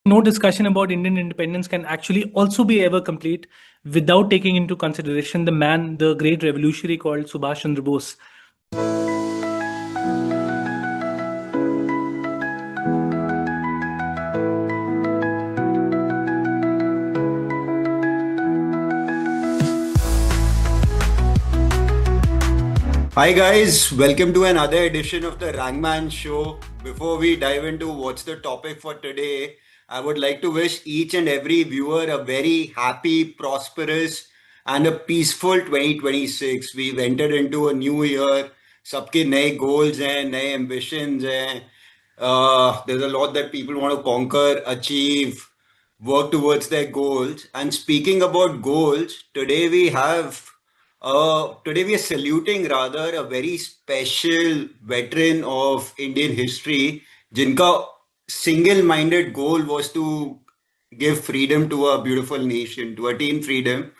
no discussion about Indian independence can actually also be ever complete without taking into consideration the man, the great revolutionary called Subhash Chandra Bose. Hi guys, welcome to another edition of the Rangman Show. Before we dive into what's the topic for today, I would like to wish each and every viewer a very happy, prosperous, and a peaceful 2026. We've entered into a new year. सबके नए goals हैं, नए ambitions हैं. There's a lot that people want to conquer, achieve, work towards their goals. And speaking about goals, today we are saluting rather a very special veteran of Indian history, jinka single-minded goal was to give freedom to a beautiful nation, to attain freedom.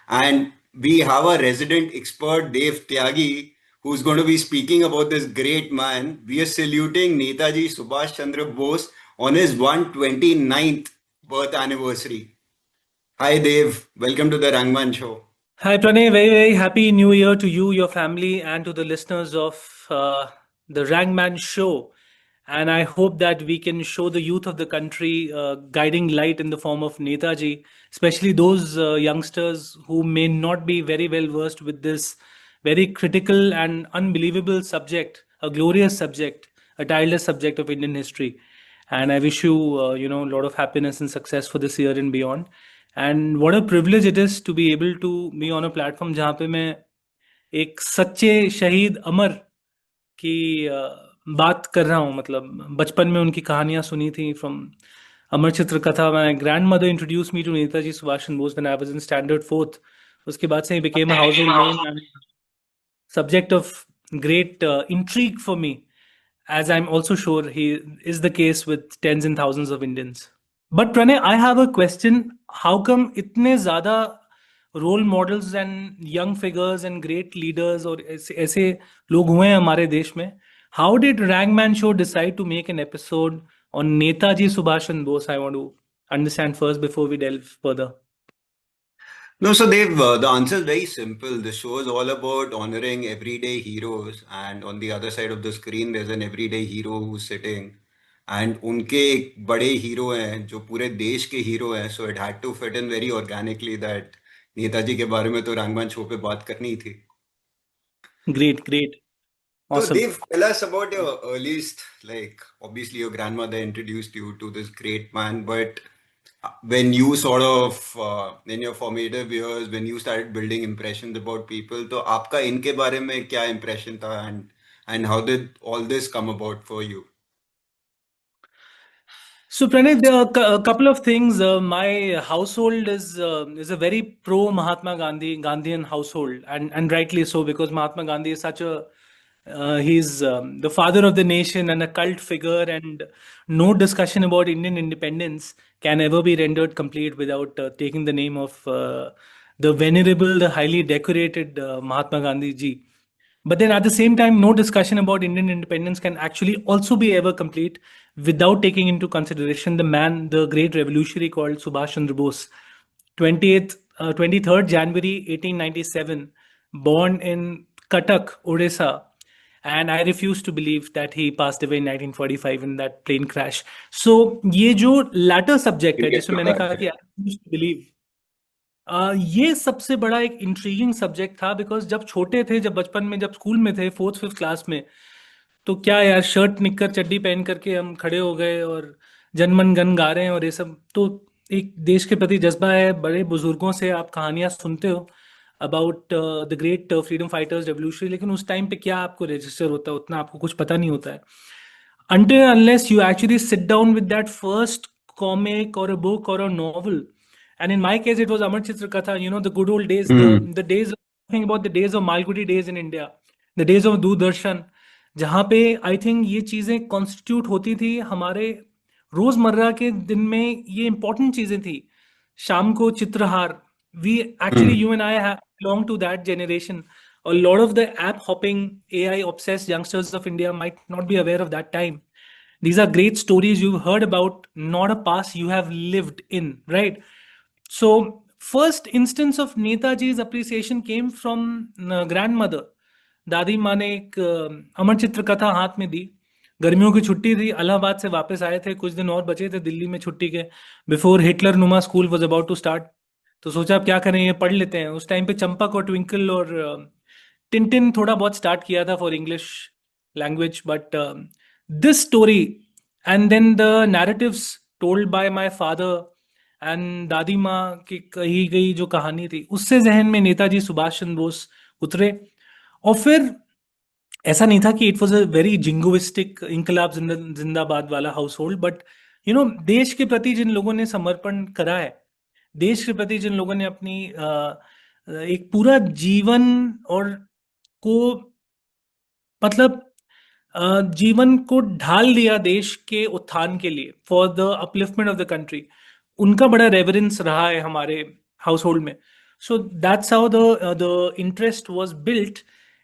And we have a resident expert, Dev Tyagi, who's going to be speaking about this great man. We are saluting Netaji Subhash Chandra Bose on his 129th birth anniversary. Hi Dev, welcome to the Rangman Show. Hi, Pranay. Very, very happy New Year to you, your family, and to the listeners of the Rangman Show. And I hope that we can show the youth of the country guiding light in the form of Netaji, especially those youngsters who may not be very well versed with this very critical and unbelievable subject, a glorious subject, a tireless subject of Indian history. And I wish you, a lot of happiness and success for this year and beyond. And what a privilege it is to be able to be on a platform जहाँ पे मैं एक सच्चे शहीद अमर की बात कर रहा हूँ. मतलब बचपन में उनकी कहानियां सुनी थी from Amar Chitra Katha. My grandmother introduce me to Netaji Subhash Chandra Bose when I was in standard fourth. उसके बाद से ही became a household name and subject of great intrigue for me, as I'm also sure he is the case with tens and thousands of Indians. But Pranay, I have a question. How come इतने ज़्यादा role models and young figures and great leaders और ऐसे लोग हुए हैं हमारे देश में? How did Rangman Show decide to make an episode on Netaji Subhash Chandra Bose? I want to understand first before we delve further. No, so the answer is very simple. The show is all about honoring everyday heroes, and on the other side of the screen, there's an everyday hero who's sitting, and उनके एक बड़े hero हैं जो पूरे देश के hero हैं. So it had to fit in very organically that Netaji के बारे में तो रंगमंच शो पे बात करनी थी. Great, great. So Awesome. Dev, tell us about your earliest, like obviously your grandmother introduced you to this great man, but when you sort of in your formative years, when you started building impressions about people, तो आपका इनके बारे में क्या impression था, and how did all this come about for you? So Pranay, there are a couple of things. My household is a very pro Mahatma Gandhian household, and rightly so, because Mahatma Gandhi is such a he's the father of the nation and a cult figure, and no discussion about Indian independence can ever be rendered complete without taking the name of the venerable, the highly decorated Mahatma Gandhi ji. But then at the same time, no discussion about Indian independence can actually also be ever complete without taking into consideration the man, the great revolutionary called Subhash Chandra Bose. 23rd January 1897, born in Cuttack, Odisha. And I refuse to believe that he passed away in 1945 in that plane crash. So ये जो latter subject है जिसमें मैंने कहा कि I refuse to believe, ये सबसे बड़ा एक इंट्रीगिंग सब्जेक्ट था. बिकॉज जब छोटे थे, जब बचपन में, जब स्कूल में थे, फोर्थ फिफ्थ क्लास में, तो क्या यार, शर्ट निक्कर चड्डी पहन करके हम खड़े हो गए और जनमन गन गा रहे हैं और ये सब. तो एक देश के प्रति जज्बा है. बड़े बुजुर्गों से आप कहानियां सुनते हो about the great freedom fighters, revolutionary, लेकिन उस टाइम पे क्या आपको रजिस्टर होता है, उतना आपको कुछ पता नहीं होता है until unless you actually sit down with that first comic or a book or a novel. And in my case, it was Amar Chitra Katha, the good old days, the days, talking about the days of Malgudi days in India, the days of Doordarshan, जहाँ पे I think ये चीज़ें constitute होती थी हमारे रोज़मर्रा के दिन में. ये इंपॉर्टेंट चीज़ें थी. शाम को Chitrahaar, we actually, you and I belong to that generation. A lot of the app hopping, AI obsessed youngsters of India might not be aware of that time. These are great stories you've heard about, not a past you have lived in, right? So, first instance of Netaji's appreciation came from grandmother. दादी माँ ने एक अमर चित्र कथा हाथ में दी. गर्मियों की छुट्टी थी, इलाहाबाद से वापस आए थे, कुछ दिन और बचे थे दिल्ली में छुट्टी के, बिफोर हिटलर नुमा school was about to start. तो सोचा अब क्या करें, ये पढ़ लेते हैं. उस टाइम पे चंपक और ट्विंकल और टिंटिन थोड़ा बहुत स्टार्ट किया था for English language, but this story and then the narratives told by my father and दादी माँ की कही गई जो कहानी थी, उससे जहन में नेताजी सुभाष चंद्र बोस उतरे. और फिर ऐसा नहीं था कि it was a very jingoistic इंकलाब जिंदाबाद वाला हाउस होल्ड, बट देश के प्रति जिन लोगों ने समर्पण करा है, देश के प्रति जिन लोगों ने अपनी एक पूरा जीवन और को मतलब जीवन को ढाल दिया देश के उत्थान के लिए, for the upliftment of the country, उनका बड़ा रेवरेंस रहा है हमारे हाउस होल्ड में. So that's how the interest was built.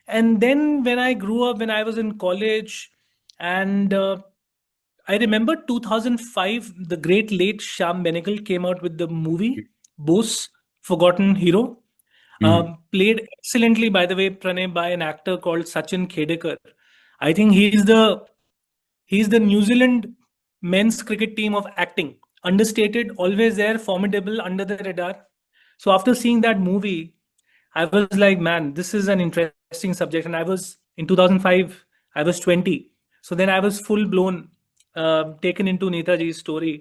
And then when I grew up, when I was in college, and I remember 2005, the great late Shyam Benegal came out with the movie Bose, Forgotten Hero. Played excellently, by the way, Pranay, by an actor called Sachin Khedekar. I think he's the New Zealand men's cricket team of acting. Understated, always there, formidable, under the radar. So after seeing that movie, I was like, man, this is an interesting subject. And I was in 2005, I was 20. So then I was full blown taken into Netaji's story.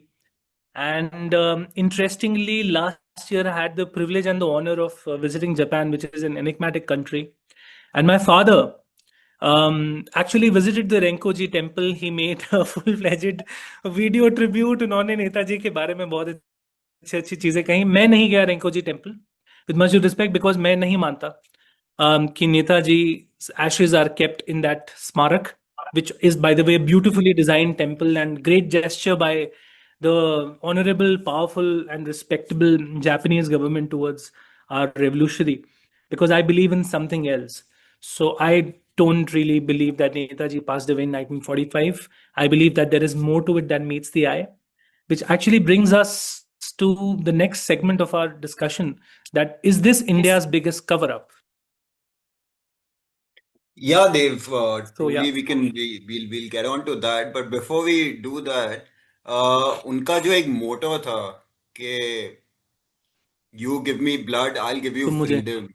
And interestingly, last year I had the privilege and the honor of visiting Japan, which is an enigmatic country. And my father actually visited the Renkoji temple. He made a full-fledged video tribute. उन्होंने नेताजी के बारे में बहुत अच्छी अच्छी चीजें कही. मैं नहीं गया Renkoji temple, with much due respect, because मैं नहीं मानता कि Netaji ashes are kept in that smarak, which is, by the way, a beautifully designed temple and great gesture by the honorable, powerful, and respectable Japanese government towards our revolutionary, because I believe in something else. So I don't really believe that Netaji passed away in 1945. I believe that there is more to it than meets the eye, which actually brings us to the next segment of our discussion, that is this India's biggest cover up? Yeah, Dave, So truly yeah, we'll get on to that. But before we do that, उनका जो एक मोटो था कि you give me blood, I'll give you तुम मुझे freedom.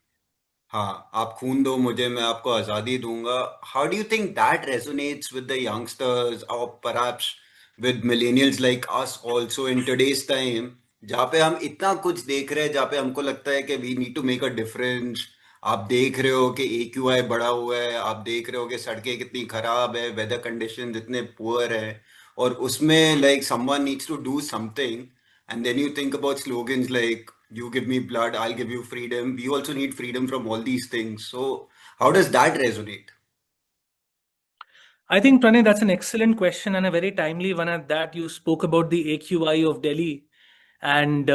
हाँ, आप खून दो मुझे, मैं आपको आजादी दूंगा. How do you think that resonates with the youngsters or perhaps with millennials like us also in today's time, जहाँ पे हम इतना कुछ देख रहे हैं, जहाँ पे हमको लगता है कि we need to make a difference. आप देख रहे हो कि AQI बढ़ा हुआ है, आप देख रहे हो कि सड़कें कितनी खराब है, वेदर कंडीशन इतने पुअर है, और उसमें like someone needs to do something, and then you think about slogans like you give me blood, I'll give you freedom. We also need freedom from all these things. So, how does that resonate? I think, Pranay, that's an excellent question and a very timely one at that. You spoke about the AQI of Delhi. And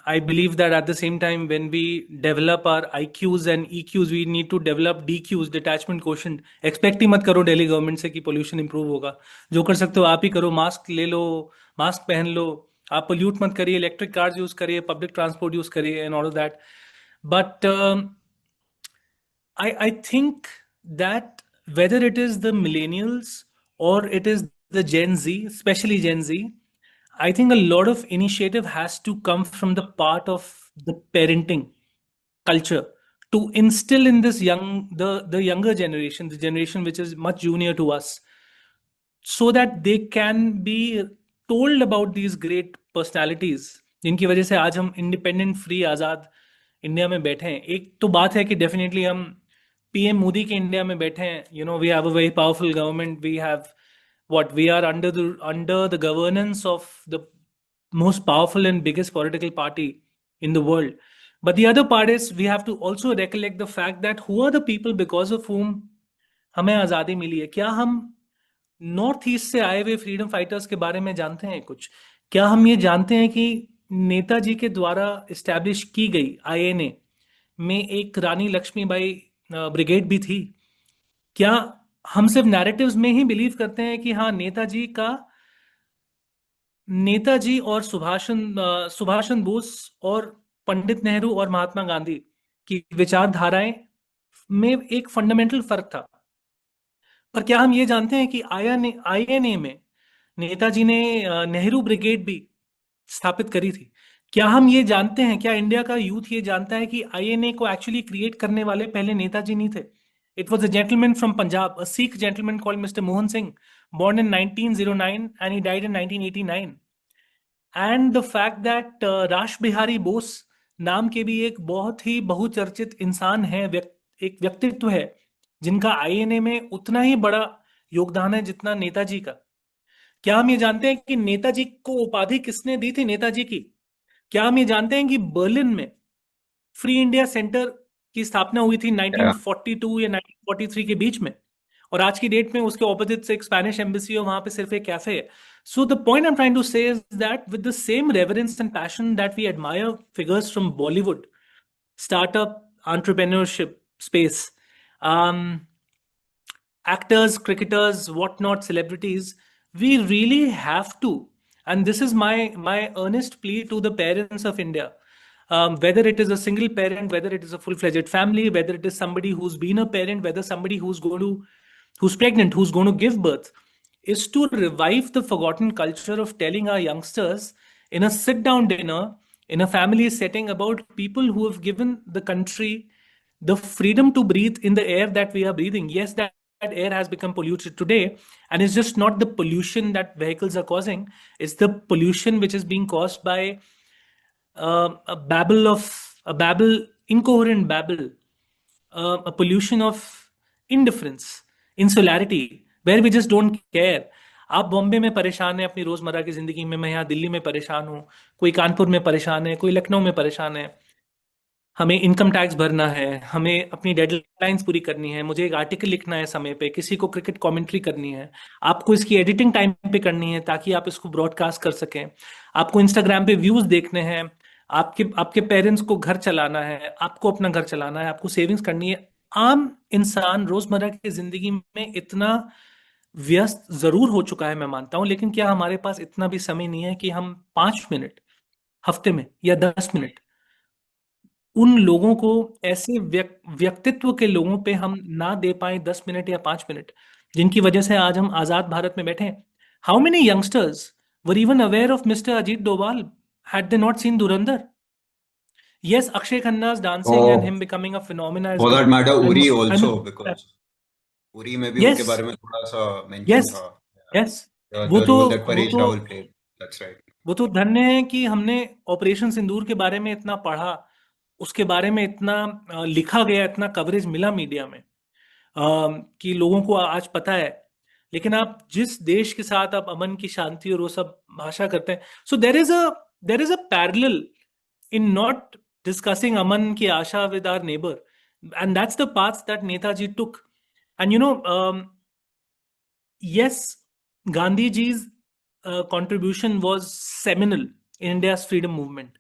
I believe that at the same time, when we develop our IQs and EQs, we need to develop DQs, detachment quotient. Expect ही मत करो Delhi government से कि pollution improve होगा. जो कर सकते हो आप ही करो. मास्क ले लो, मास्क पहन लो, आप पोल्यूट मत करिए, इलेक्ट्रिक कार्स यूज करिए, पब्लिक ट्रांसपोर्ट यूज करिए, and all of that. But I think that whether it is the millennials or it is the Gen Z, especially Gen Z, I think a lot of initiative has to come from the part of the parenting culture to instill in this the younger generation, the generation which is much junior to us, so that they can be told about these great personalities जिनकी वजह से आज हम independent free आज़ाद India में बैठे हैं. एक तो बात है कि डेफिनेटली हम पीएम मोदी के इंडिया में बैठे हैं. We have a very powerful government. We have what we are under the governance of the most powerful and biggest political party in the world. But the other part is we have to also recollect the fact that who are the people because of whom हमें आज़ादी मिली है. क्या हम north east से आए हुए freedom fighters के बारे में जानते हैं कुछ? क्या हम ये जानते हैं कि नेताजी के द्वारा इस्टेब्लिश की गई आईएनए में एक रानी लक्ष्मीबाई ब्रिगेड भी थी? क्या हम सिर्फ नैरेटिव्स में ही बिलीव करते हैं कि हाँ, नेताजी और सुभाषचंद्र बोस और पंडित नेहरू और महात्मा गांधी की विचारधाराएं में एक फंडामेंटल फर्क था। पर क्या हम ये जानते हैं कि आईएनए में नेताजी ने नेहरू ब्रिगेड भी स्थापित करी थी? क्या हम ये जानते हैं, क्या इंडिया का यूथ ये जानता है कि आईएनए को एक्चुअली क्रिएट करने वाले पहले नेताजी नहीं थे? It was a gentleman from Punjab, a Sikh gentleman called mister Mohan Singh, born in 1909 and he died in 1989. And the fact that Rash Behari Bose नाम के भी एक बहुत ही बहुचर्चित इंसान है, एक व्यक्तित्व है जिनका आईएनए में उतना ही बड़ा योगदान है जितना नेताजी का। क्या हम ये जानते हैं कि नेताजी को उपाधि किसने दी थी नेताजी की? क्या हम ये जानते हैं कि बर्लिन में फ्री इंडिया सेंटर की स्थापना हुई थी Yeah. 1942 या 1943 के बीच में, और आज की डेट में उसके ऑपोजिट से एक स्पेनिश एम्बेसी है, वहां पे सिर्फ एक कैफे है। So the point I am trying to say is that with the same reverence and passion that we admire figures from Bollywood, startup, entrepreneurship space, um, actors, cricketers, whatnot, celebrities, we really have to, and this is my earnest plea to the parents of India. Whether it is a single parent, whether it is a full-fledged family, whether it is somebody who's been a parent, whether somebody who's pregnant, who's going to give birth, is to revive the forgotten culture of telling our youngsters in a sit-down dinner, in a family setting, about people who have given the country the freedom to breathe in the air that we are breathing. Yes, that air has become polluted today, and it's just not the pollution that vehicles are causing, it's the pollution which is being caused by incoherent babble, a pollution of indifference, insularity, where we just don't care. आप बॉम्बे में परेशान हैं अपनी रोजमर्रा की जिंदगी में, मैं यहाँ दिल्ली में परेशान हूँ, कोई कानपुर में परेशान है, कोई लखनऊ में परेशान है। हमें इनकम टैक्स भरना है, हमें अपनी डेडलाइंस पूरी करनी है, मुझे एक आर्टिकल लिखना है समय पे, किसी को क्रिकेट कमेंट्री करनी है, आपको इसकी एडिटिंग टाइम पे करनी है ताकि आप इसको ब्रॉडकास्ट कर सकें, आपको इंस्टाग्राम पे व्यूज देखने हैं, आपके आपके पेरेंट्स को घर चलाना है, आपको अपना घर चलाना है, आपको सेविंग्स करनी है। आम इंसान रोजमर्रा की जिंदगी में इतना व्यस्त जरूर हो चुका है, मैं मानता हूं, लेकिन क्या हमारे पास इतना भी समय नहीं है कि हम 5 मिनट हफ्ते में या 10 मिनट उन लोगों को, ऐसे व्यक्तित्व के लोगों पे हम ना दे पाए 10 मिनट या 5 मिनट, जिनकी वजह से आज हम आजाद भारत में बैठे हैं? How many youngsters were even aware of mister Ajit Doval had they not seen Durandar? Yes, Akshay Khanna's dancing and Oh, him becoming a phenomena is for that good. matter, Uri I'm also, a, because Uri में भी उनके yes, बारे में थोड़ा सा mention yes, था. yes. वो The तो role that वो Paresh तो Rawal played. That's right. वो तो धन्य है कि हमने ऑपरेशन सिंदूर के बारे में इतना पढ़ा, उसके बारे में इतना लिखा गया, इतना कवरेज मिला मीडिया में, कि लोगों को आज पता है। लेकिन आप जिस देश के साथ आप अमन की, शांति और वो सब भाषा करते हैं, so there is a parallel in not discussing Aman ki Asha with our neighbour, and that's the path that Netaji took. And yes, Gandhiji's contribution was seminal in India's freedom movement.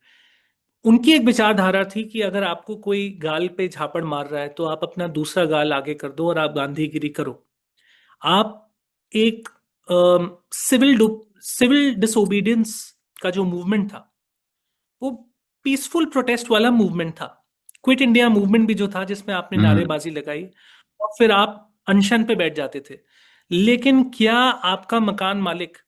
उनकी एक विचारधारा थी कि अगर आपको कोई गाल पे झापड़ मार रहा है तो आप अपना दूसरा गाल आगे कर दो और आप गांधीगिरी करो। आप एक सिविल सिविल डिसोबीडियंस का जो मूवमेंट था, वो पीसफुल प्रोटेस्ट वाला मूवमेंट था। क्विट इंडिया मूवमेंट भी जो था, जिसमें आपने Hmm. नारेबाजी लगाई और फिर आप अनशन पे बैठ जाते थे। लेकिन क्या आपका मकान मालिक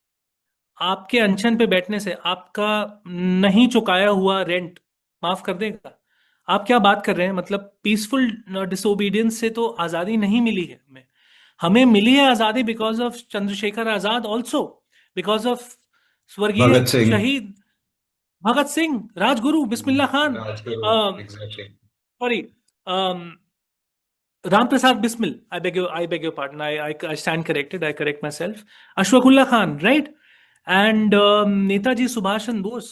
आपके अनशन पे बैठने से आपका नहीं चुकाया हुआ रेंट माफ कर देगा? आप क्या बात कर रहे हैं? मतलब पीसफुल डिसोबीडियंस से तो आजादी नहीं मिली है हमें। हमें मिली है आजादी because of Chandrashekhar Azad, also because of स्वर्गीय Bhagat Singh. शहीद Bhagat Singh, Rajguru Bismillah Khan, Rajguru. Exactly. Sorry, Ram Prasad Bismil. I beg your pardon. I stand corrected. I correct myself. Ashwaqullah Khan, right? And Netaji Subhash Chandra Bose.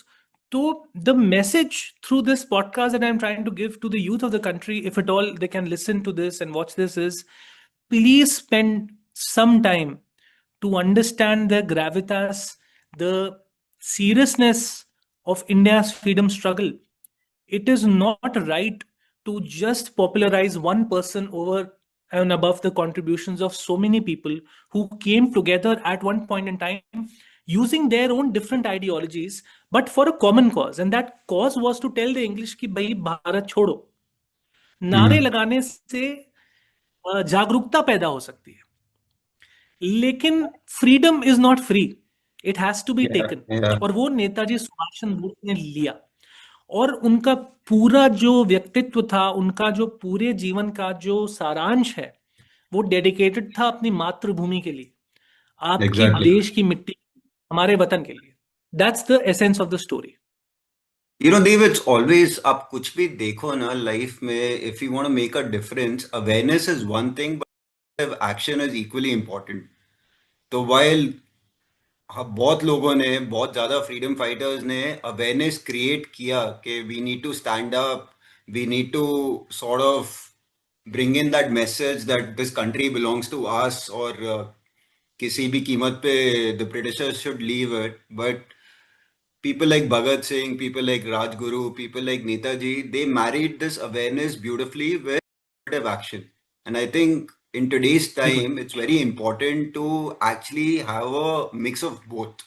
So the message through this podcast that I'm trying to give to the youth of the country, if at all they can listen to this and watch this, is please spend some time to understand the gravitas, the seriousness of India's freedom struggle. It is not right to just popularize one person over and above the contributions of so many people who came together at one point in time using their own different ideologies, but for a common cause. And that cause was to tell the English कि भाई भारत छोड़ो. नारे Hmm. लगाने से जागरूकता पैदा हो सकती है, लेकिन freedom is not free, it has to be Yeah, taken. yeah, और वो नेताजी सुभाष चंद्र बोस ने लिया. और उनका पूरा जो व्यक्तित्व था, उनका जो पूरे जीवन का जो सारांश है, वो डेडिकेटेड था अपनी मातृभूमि के लिए, आपकी exactly. देश की मिट्टी, हमारे वतन के लिए. That's the essence of the story. You know, Dev, it's always आप कुछ भी देखो ना लाइफ में, if you want to make a difference, awareness is one thing, but action is equally important. तो while हाँ, बहुत लोगों ने, बहुत ज्यादा फ्रीडम फाइटर्स ने अवेयरनेस क्रिएट किया कि we need to stand up, we need to sort of bring in that message that this country belongs to us, और किसी भी कीमत पे the Britishers should leave it. But people like Bhagat Singh, people like Rajguru, people like Netaji, they married this awareness beautifully with affirmative action. And I think in today's बिल्कुल. time, it's very important to actually have a mix of both.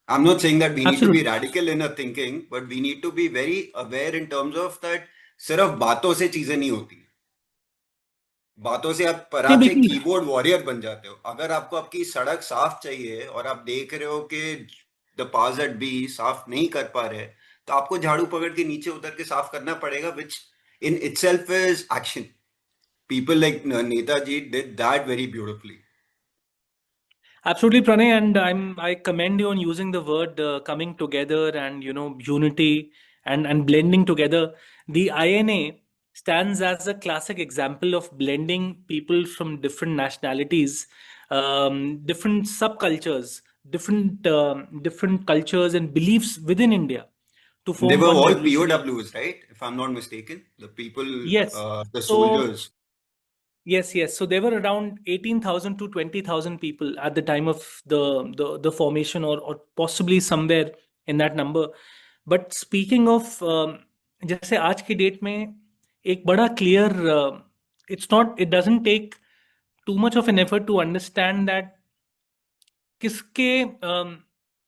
I'm not saying that we need to be absolutely. radical in our thinking, but we need to be very aware in terms of that सिर्फ बातों से चीजें नहीं होती. बातों से आप नहीं, परात से बिल्कुल. कीबोर्ड वॉरियर बन जाते हो. अगर आपको आपकी सड़क साफ चाहिए और आप देख रहे हो कि द पावर्स दैट बी साफ नहीं कर पा रहे, तो आपको झाड़ू पकड़ के नीचे उतर के साफ करना पड़ेगा, which in itself is action. People like Netaji did that very beautifully. Absolutely, Pranay, and I commend you on using the word coming together and unity and blending together. The INA stands as a classic example of blending people from different nationalities, different subcultures, different cultures and beliefs within India to They form were one all revolutionary. POWs, right? If I'm not mistaken, the people, Yes. the So soldiers. yes, yes. So there were around 18,000 to 20,000 people at the time of the formation, or possibly somewhere in that number. But speaking of जैसे आज की date में एक बड़ा clear, it doesn't take too much of an effort to understand that किसके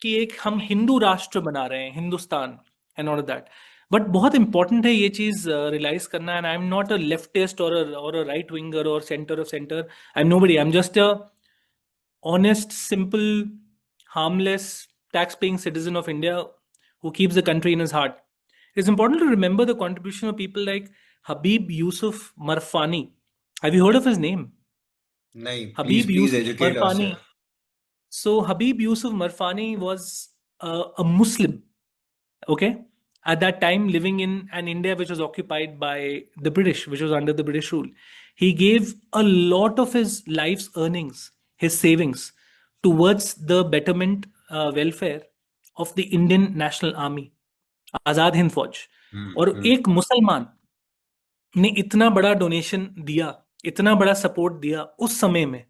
कि एक हम हिंदू राष्ट्र बना रहे हैं, Hindustan and all that. But बहुत इंपॉर्टेंट है ये चीज रियलाइज करना. And I am not a leftist और अ राइट विंगर और centre of centre. I am nobody. I am just a honest, simple, harmless, tax-paying citizen of India who keeps the country in his heart. It's important to remember the contribution of people like Habib Yusuf Marfani. Have you heard of his name? नहीं, please, Habib please Yusuf educate us. Marfani. So Habib Yusuf Marfani was a Muslim, okay, at that time living in an India which was occupied by the British, which was under the British rule. He gave a lot of his life's earnings, his savings, towards the betterment, welfare of the Indian National Army, Azad Hind फौज. Hmm, और hmm. एक मुसलमान ने इतना बड़ा donation दिया, इतना बड़ा सपोर्ट दिया उस समय में,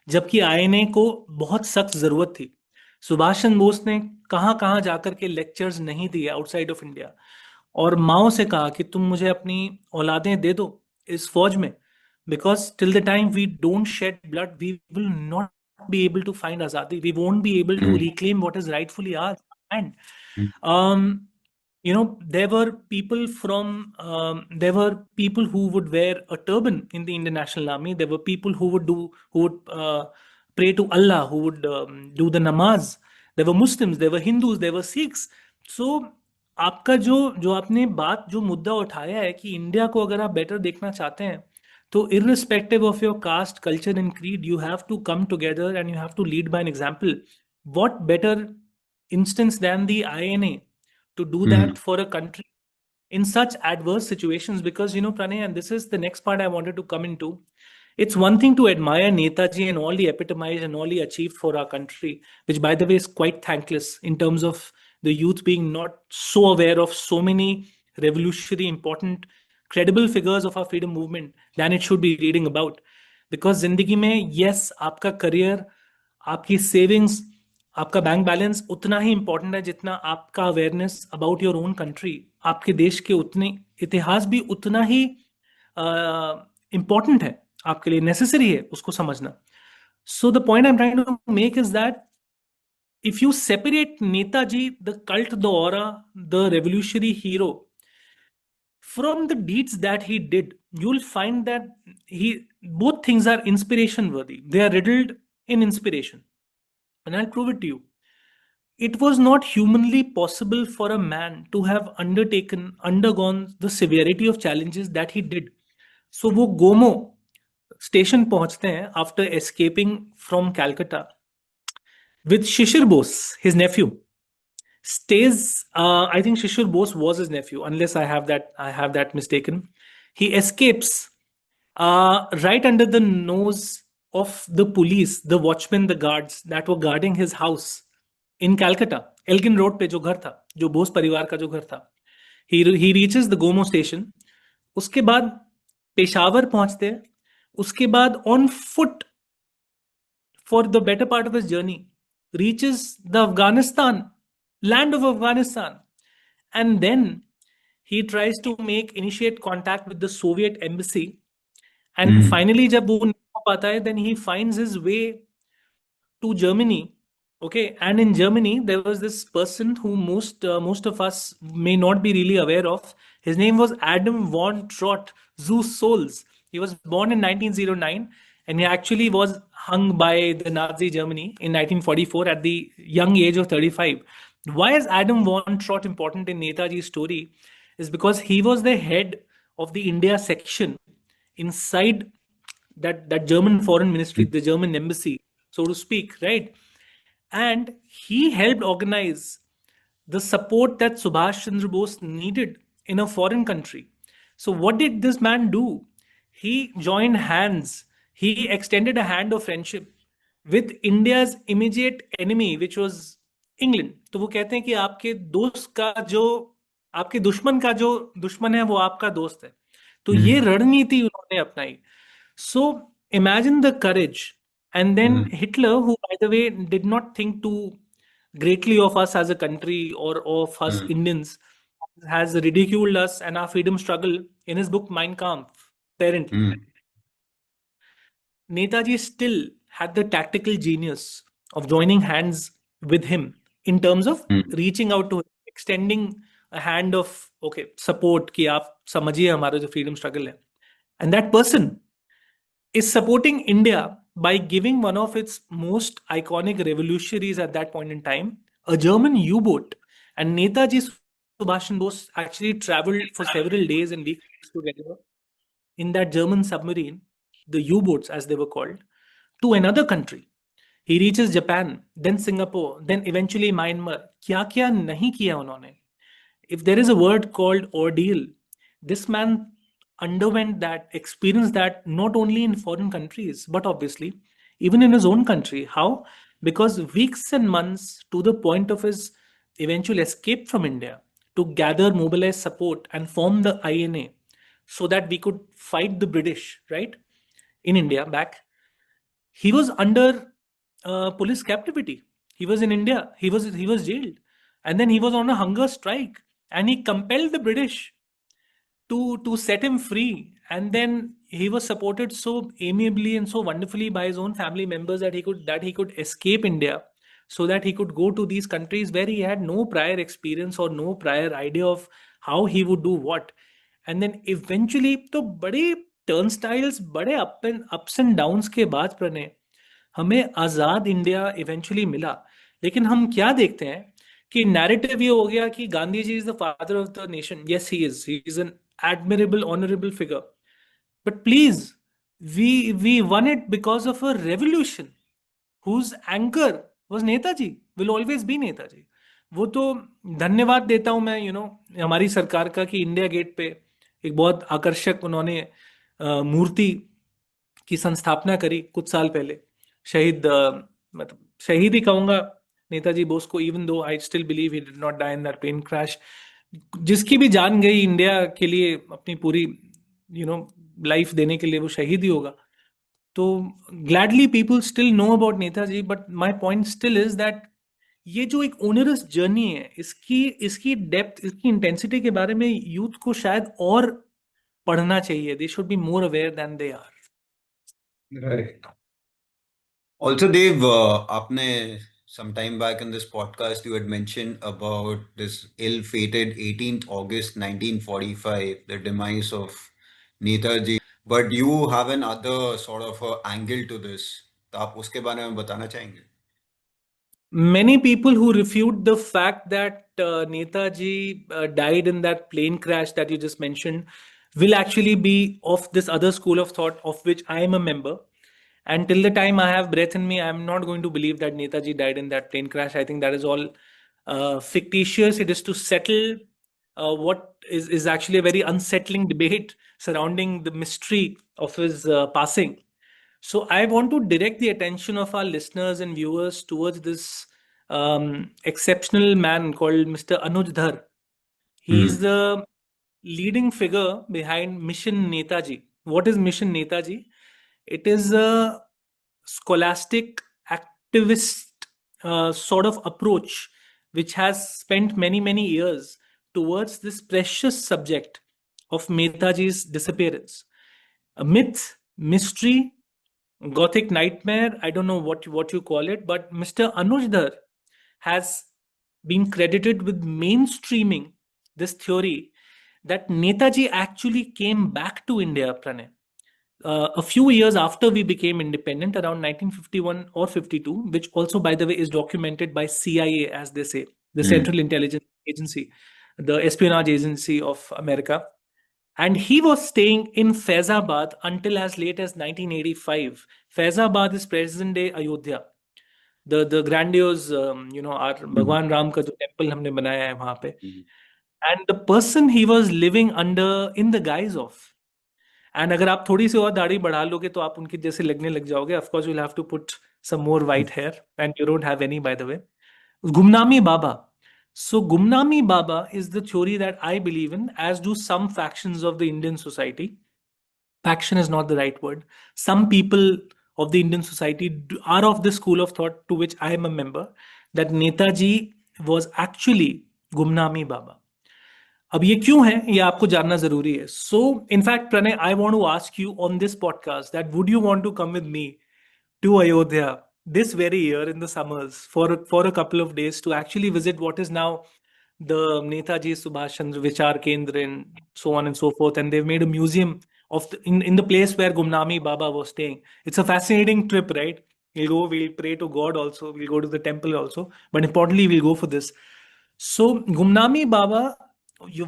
जबकि आईएनए को बहुत सख्त जरूरत थी. सुभाष चंद्र बोस ने कहाँ कहाँ जाकर के लेक्चर्स नहीं दिए आउटसाइड ऑफ इंडिया, और माओ से कहा कि तुम मुझे अपनी औलादें दे दो इस फौज में, because till the time we don't shed blood we will not be able to find azadi, we won't be able to Hmm, reclaim what is rightfully ours. And hmm. um, there were people there were people who would wear a turban in the Indian National Army. There were people who would pray to Allah, who would do the namaz. There were Muslims, there were Hindus, there were Sikhs. So आपका जो जो आपने बात जो मुद्दा उठाया है कि इंडिया को अगर आप बेटर देखना चाहते हैं, तो irrespective of your caste, culture and creed, you have to come together and you have to lead by an example. What better instance than the INA to do Hmm. that for a country in such adverse situations? Because, Pranay, and this is the next part I wanted to come into. It's one thing to admire Netaji and all he epitomized and all he achieved for our country, which, by the way, is quite thankless in terms of the youth being not so aware of so many revolutionary, important, credible figures of our freedom movement than it should be reading about. Because जिंदगी में, yes, आपका career, आपकी savings, आपका bank balance उतना ही important है जितना आपका awareness about your own country. आपके देश के उतने इतिहास भी उतना ही इंपॉर्टेंट है आपके लिए नेसेसरी है उसको समझना. So the point I am trying to make is that if you separate Netaji, the cult, the aura, the revolutionary hero, from the deeds that he did, you'll find that he both things are inspiration worthy. They are riddled in inspiration. And I'll prove it to you. It was not humanly possible for a man to have undergone the severity of challenges that he did. So वो Gomo station पहुंचते हैं after escaping from Calcutta with Shishir Bose, his nephew. Stays, I think Shishir Bose was his nephew, unless I have that mistaken. He escapes right under the nose of the police, the watchmen, the guards that were guarding his house in Calcutta, Elgin Road पे जो घर था, जो बोस परिवार का जो घर था. He reaches the Gomo station. उसके बाद पेशावर पहुंचते हैं. उसके बाद on foot for the better part of his journey reaches the Afghanistan, land of Afghanistan. And then he tries to initiate contact with the Soviet embassy. And finally, जब वो नहीं हो पाता है, then he finds his way to Germany. Okay, and in Germany there was this person who most of us may not be really aware of. His name was Adam von Trott, Zeus Souls. He was born in 1909, and he actually was hung by the Nazi Germany in 1944 at the young age of 35. Why is Adam von Trott important in Netaji's story? Is because he was the head of the India section inside that German foreign ministry, the German embassy, so to speak, right? And he helped organize the support that Subhash Chandra Bose needed in a foreign country. So, what did this man do? He joined hands, he extended a hand of friendship with India's immediate enemy, which was England. तो वो कहते हैं कि आपके दुश्मन का जो दुश्मन है वो आपका दोस्त है. तो ये रणनीति उन्होंने अपनाई. So imagine the courage. And then Hitler, who by the way did not think too greatly of us as a country or of us Indians, has ridiculed us and our freedom struggle in his book Mein Kampf, apparently. Netaji still had the tactical genius of joining hands with him in terms of reaching out to him, extending a hand of support कि आप समझिए हमारा जो freedom struggle है. And that person is supporting India by giving one of its most iconic revolutionaries at that point in time a German U-boat. And Netaji Subhash Chandra Bose actually traveled for several days and weeks together in that German submarine, the U-boats as they were called, to another country. He reaches Japan, then Singapore, then eventually Myanmar. क्या क्या नहीं किया उन्होंने. If there is a word called ordeal, this man underwent that, experienced that not only in foreign countries, but obviously even in his own country. How? Because weeks and months to the point of his eventual escape from India to gather, mobilize support, and form the INA so that we could fight the British, right? In India back. He was under police captivity. He was in India. He was jailed. And then he was on a hunger strike. And he compelled the British to set him free. And then he was supported so amiably and so wonderfully by his own family members that he could escape India, so that he could go to these countries where he had no prior experience or no prior idea of how he would do what. And then eventually तो बड़े turnstiles, बड़े ups and downs के बाद प्रणय हमें आज़ाद India eventually मिला. लेकिन हम क्या देखते हैं कि नैरेटिव ये हो गया कि Gandhi ji is the father of the nation. Yes he is an admirable, honorable figure. But please, we won it because of a revolution whose anchor was Netaji, will always be Netaji. वो तो धन्यवाद देता हूं मैं हमारी सरकार का कि इंडिया गेट पे एक बहुत आकर्षक उन्होंने मूर्ति की संस्थापना करी कुछ साल पहले. शहीद मतलब शहीद ही कहूंगा नेताजी बोस को, even though I still believe he did not die in that plane crash. जिसकी भी जान गई इंडिया के लिए अपनी पूरी लाइफ देने के लिए, वो शहीद ही होगा. तो gladly people still know about Netaji. But my point still is that ये जो एक ओनरस जर्नी है, इसकी डेप्थ, इसकी इंटेंसिटी के बारे में यूथ को शायद और पढ़ना चाहिए. They should be more aware than they are. Right. Also, Dave, आपने some time back in this podcast, you had mentioned about this ill-fated 18th August 1945, the demise of Netaji. But you have another sort of angle to this. तो आप उसके बारे में बताना चाहेंगे? Many people who refute the fact that Netaji died in that plane crash that you just mentioned will actually be of this other school of thought of which I am a member. And till the time I have breath in me, I'm not going to believe that Netaji died in that plane crash. I think that is all fictitious. It is to settle what is actually a very unsettling debate surrounding the mystery of his passing. So I want to direct the attention of our listeners and viewers towards this exceptional man called Mr. Anuj Dhar. He is the leading figure behind Mission Netaji. What is Mission Netaji? It is a scholastic activist sort of approach which has spent many, many years towards this precious subject of Netaji's disappearance. A myth, mystery, gothic nightmare, I don't know what you call it, but Mr. Anuj Dhar has been credited with mainstreaming this theory that Netaji actually came back to India, Pranay, a few years after we became independent, around 1951 or 52, which also, by the way, is documented by CIA, as they say, the Central Intelligence Agency, the espionage agency of America. And he was staying in Faizabad until as late as 1985. Faizabad is present day Ayodhya. The grandiose, our Bhagwan Ram का जो temple हमने बनाया है वहाँ पे. And the person he was living under in the guise of. And अगर आप थोड़ी सी और दाढ़ी बढ़ा लोगे तो आप उनके जैसे लगने लग जाओगे. Of course you will have to put some more white hair and you don't have any by the way. Gumnami Baba. So Gumnami Baba is the theory that I believe in, as do some factions of the Indian society. Faction is not the right word. Some people of the Indian society are of the school of thought to which I am a member, that Netaji was actually Gumnami Baba. अब ये क्यों है ये आपको जानना जरूरी है. So in fact Pranay, I want to ask you on this podcast that would you want to come with me to Ayodhya this very year in the summers for a couple of days to actually visit what is now the Netaji Subhash Chandra Vichar Kendra and so on and so forth. And they've made a museum of in the place where Gumnami Baba was staying. It's a fascinating trip, right? We'll go, we'll pray to God also, we'll go to the temple also, but importantly, we'll go for this. So Gumnami Baba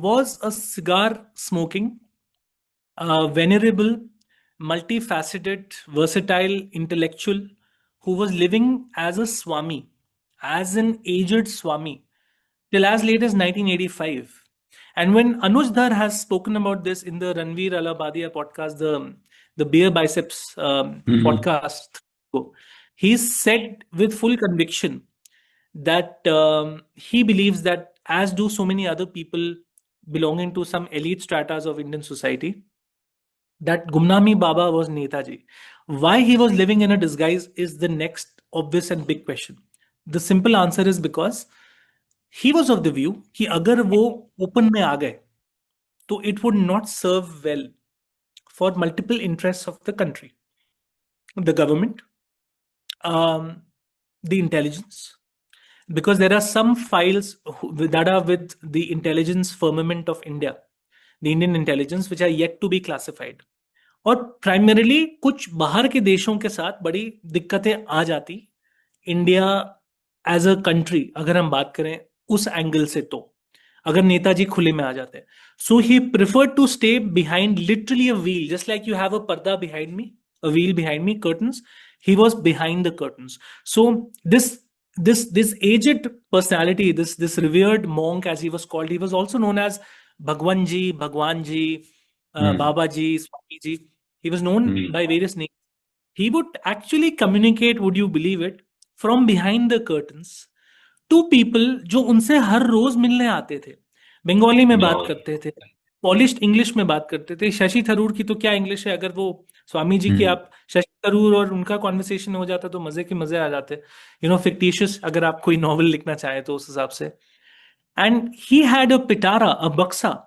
was a cigar smoking, venerable, multifaceted, versatile intellectual who was living as a Swami, as an aged Swami, till as late as 1985. And when Anuj Dhar has spoken about this in the Ranveer Alabadia podcast, the Beer Biceps podcast, he said with full conviction that he believes that, as do so many other people belonging to some elite stratas of Indian society, that Gumnami Baba was Netaji. Why he was living in a disguise is the next obvious and big question. The simple answer is because he was of the view कि अगर वो open में आ गए तो it would not serve well for multiple interests of the country, the government, the intelligence, because there are some files that are with the intelligence firmament of India, the Indian intelligence, which are yet to be classified. और primarily कुछ बाहर के देशों के साथ बड़ी दिक्कतें आ जाती इंडिया एज अ कंट्री, अगर हम बात करें उस एंगल से, तो अगर नेताजी खुले में आ जाते. So he prefer to stay behind literally a wheel, just like you have a पर्दा behind me, a wheel behind me, curtains. He was behind the curtains. So this aged personality, this revered monk, as he was called, he was also known as Bhagwanji, Bhagwanji, Babaji, Swamiji. He was known by various names. He would actually communicate, would you believe it, from behind the curtains to people जो उनसे हर रोज मिलने आते थे. बंगाली में बात करते थे, polished English में बात करते थे. शशि थरूर की तो क्या इंग्लिश है, अगर वो स्वामी जी की आप शशि थरूर और उनका कॉन्वर्सेशन हो जाता तो मजे के मजे आ जाते. फिक्टिशियस, अगर आप कोई नॉवल लिखना चाहे तो उस हिसाब से. एंड ही हैड अ पिटारा, अ बक्सा,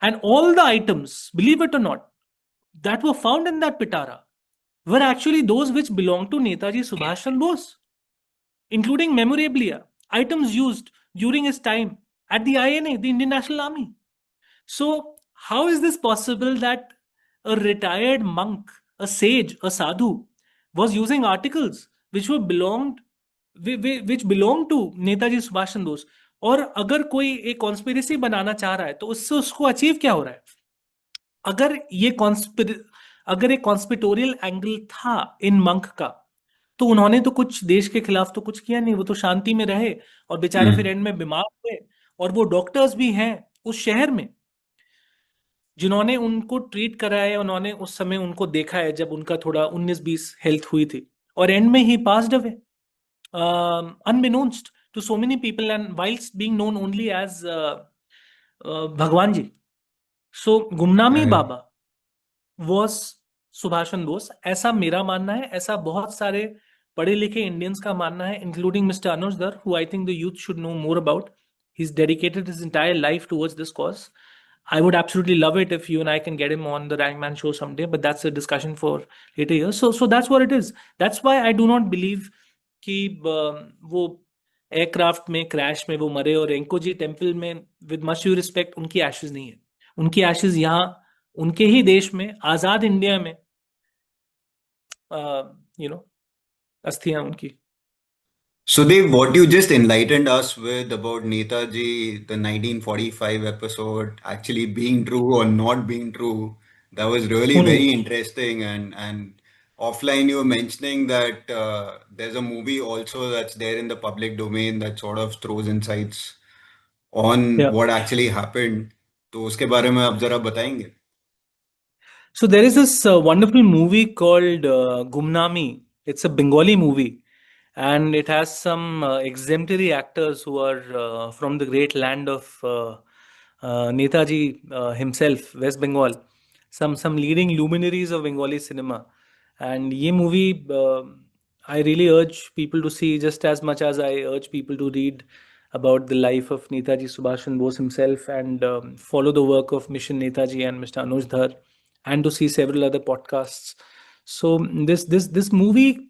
and all the items, believe it or not, that were found in that pitara were actually those which belonged to Netaji Subhash Chandra Bose, including memorabilia, items used during his time at the INA, the Indian National Army. So, how is this possible that a retired monk, a sage, a sadhu, was using articles which were belonged which belong to Netaji Subhash Chandra Bose? और अगर कोई एक conspiracy बनाना चाह रहा है तो उससे उसको अचीव क्या हो रहा है? अगर ये अगर एक कॉन्स्पिटोरियल एंगल था इन मंक का, तो उन्होंने तो कुछ देश के खिलाफ तो कुछ किया नहीं, वो तो शांति में रहे और बेचारे फिर एंड में बीमार हुए। और वो डॉक्टर्स भी हैं उस शहर में जिन्होंने उनको ट्रीट करा है, उन्होंने उस समय उनको देखा है जब उनका थोड़ा 19-20 हेल्थ हुई थी, और एंड में he passed away unbeknownst to so many people and whilst being known only as भगवान जी. So गुमनामी बाबा was सुभाष चंद्र बोस, ऐसा मेरा मानना है, ऐसा बहुत सारे पढ़े लिखे इंडियंस का मानना है, इंक्लूडिंग मिस्टर अनुज धर, who I think the youth should know more about. He's dedicated his entire life towards this cause. I would absolutely love it if you and I can get him on the Rankman show someday, but that's a discussion for later years. So that's what it is. That's why I do not believe कि वो aircraft में crash में वो मरे, और एंकोजी temple में with much due respect उनकी Ashes नहीं है, उनकी एशेज यहाँ उनके ही देश में आजाद इंडिया में अस्थियां उनकी. Sudev, what you just enlightened us with about Netaji, the 1945 episode actually being true or not being true, that was really very interesting. And offline, you were mentioning that there's a movie also that's there in the public domain that sort of throws insights on what actually happened. तो उसके बारे में आप जरा बताएंगे? So there is this wonderful movie called Gumnami. It's a Bengali movie. And it has some exemplary actors who are from the great land of Netaji himself, West Bengal. Some leading luminaries of Bengali cinema. And ye movie, I really urge people to see just as much as I urge people to read about the life of Netaji Subhash Chandra Bose himself, and follow the work of Mission Netaji and Mr. Anuj Dhar, and to see several other podcasts. So this movie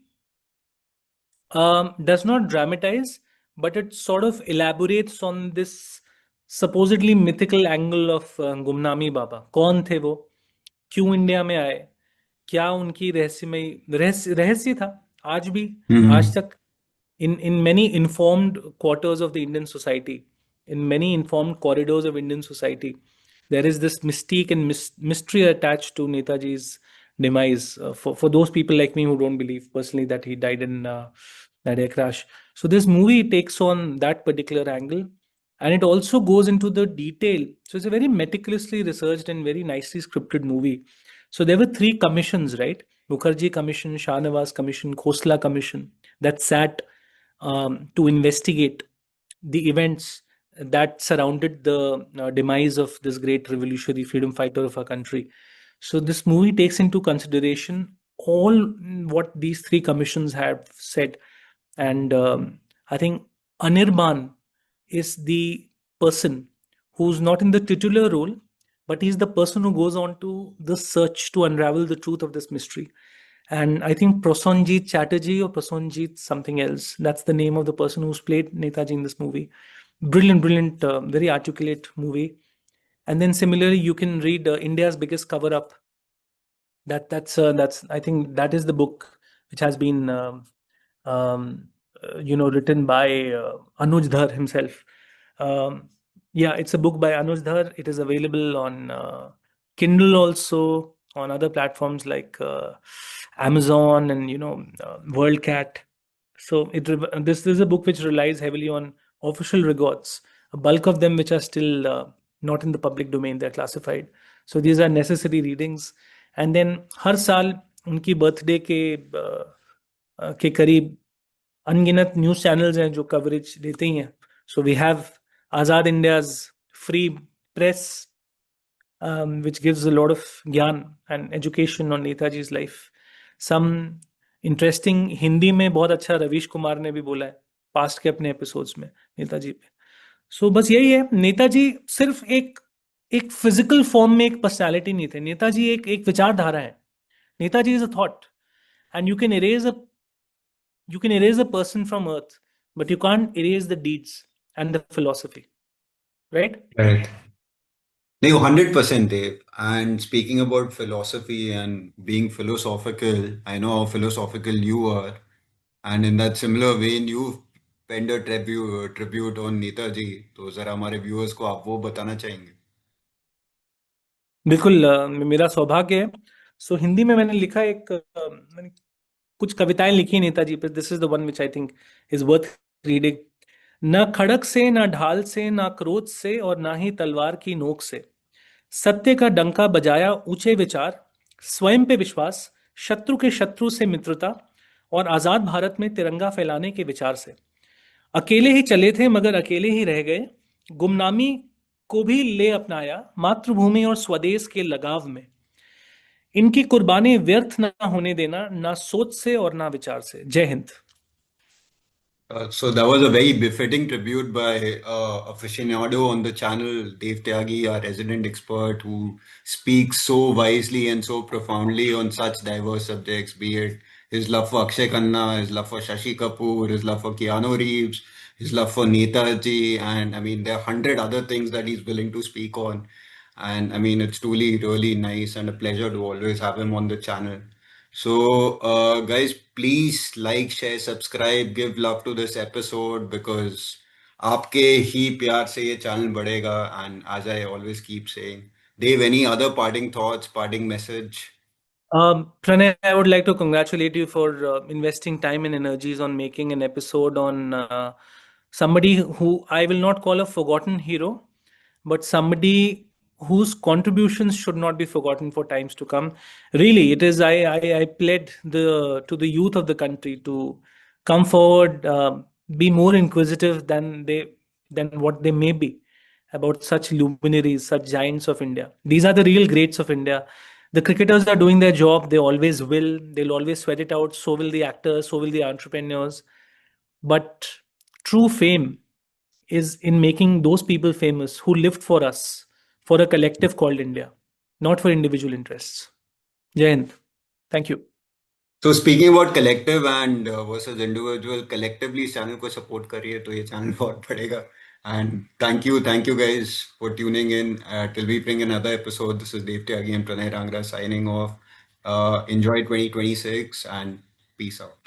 does not dramatize, but it sort of elaborates on this supposedly mythical angle of Gumnami Baba. कौन थे वो, क्यों India में आए, क्या उनकी रहस्य था आज भी, आज तक in many informed quarters of the Indian society, in many informed corridors of Indian society, there is this mystique and mystery attached to Netaji's demise, for those people like me who don't believe personally that he died in that air crash. So this movie takes on that particular angle, and it also goes into the detail. So it's a very meticulously researched and very nicely scripted movie. So there were 3 commissions, right? Mukherjee Commission, Shah Nawaz Commission, Khosla Commission, that sat to investigate the events that surrounded the demise of this great revolutionary freedom fighter of our country. So this movie takes into consideration all what these 3 commissions have said. And I think Anirban is the person who's not in the titular role, but he's the person who goes on to the search to unravel the truth of this mystery. And I think Prasenjit Chatterjee or Prasenjit something else, that's the name of the person who's played Netaji in this movie. Brilliant, very articulate movie. And then similarly, you can read India's Biggest Cover Up. That's I think that is the book which has been written by Anuj Dhar himself. It's a book by Anuj Dhar. It is available on Kindle also, on other platforms like Amazon and WorldCat. So this is a book which relies heavily on official records, a bulk of them which are still not in the public domain, they're classified. So these are necessary readings. And then हर साल उनकी birthday के करीब अनगिनत news channels हैं जो coverage देते ही हैं. So we have Azad India's free press, which gives a lot of ज्ञान and education on Netaji's life. Some interesting Hindi में बहुत अच्छा रवीश कुमार ने भी बोला है पास्ट के अपने एपिसोड्स में नेताजी पे. सो बस यही है, नेताजी सिर्फ एक फिजिकल फॉर्म में एक पर्सनालिटी नहीं थे. नेताजी एक विचारधारा है. Netaji is a thought. and you can erase a person from earth, but you can't erase the deeds and the philosophy, right? Right. No, 100% Dave. And speaking about philosophy and being philosophical, I know how philosophical you are. And in that similar vein, you penned a tribute on Netaji. तो जरा हमारे viewers को आप वो बताना चाहेंगे? बिल्कुल, मेरा सौभाग्य है। सो हिंदी में मैंने लिखा मैंने कुछ कविताएं लिखी नेताजी पर। This is the one which I think is worth reading. न खड़क से, न ढाल से, न क्रोध से, और ना ही तलवार की नोक से, सत्य का डंका बजाया ऊंचे विचार, स्वयं पे विश्वास, शत्रु के शत्रु से मित्रता, और आजाद भारत में तिरंगा फैलाने के विचार से। अकेले ही चले थे मगर अकेले ही रह गए, गुमनामी को भी ले अपनाया, मातृभूमि और स्वदेश के लगाव में। इनकी कुर्बानी व्यर्थ ना होने देना, ना सोच से और ना विचार से। जय Hind. So that was a very befitting tribute by aficionado on the channel, Dave Tyagi, our resident expert who speaks so wisely and so profoundly on such diverse subjects, be it his love for Akshay Khanna, his love for Shashi Kapoor, his love for Keanu Reeves, his love for Netaji, and I mean, there are 100 other things that he's willing to speak on. And I mean, it's truly, really nice and a pleasure to always have him on the channel. So, guys, please like, share, subscribe, give love to this episode because आपके ही प्यार से ये channel बढ़ेगा. And as I always keep saying, Dave, any other parting thoughts, parting message? Pranay, I would like to congratulate you for investing time and energies on making an episode on somebody who I will not call a forgotten hero, but somebody whose contributions should not be forgotten for times to come. Really, it is I pled to the youth of the country to come forward, be more inquisitive than what they may be about such luminaries, such giants of India. These are the real greats of India. The cricketers are doing their job. They always will. They'll always sweat it out. So will the actors. So will the entrepreneurs. But true fame is in making those people famous who lived for us, for a collective called India, not for individual interests. Jai Hind. Thank you. So speaking about collective and versus individual, collectively इस channel को support करिए तो ये channel बहुत बढ़ेगा. And thank you guys for tuning in. Till we bring another episode, this is Dave Tyagi and Pranay Rangra signing off. Enjoy 2026 and peace out.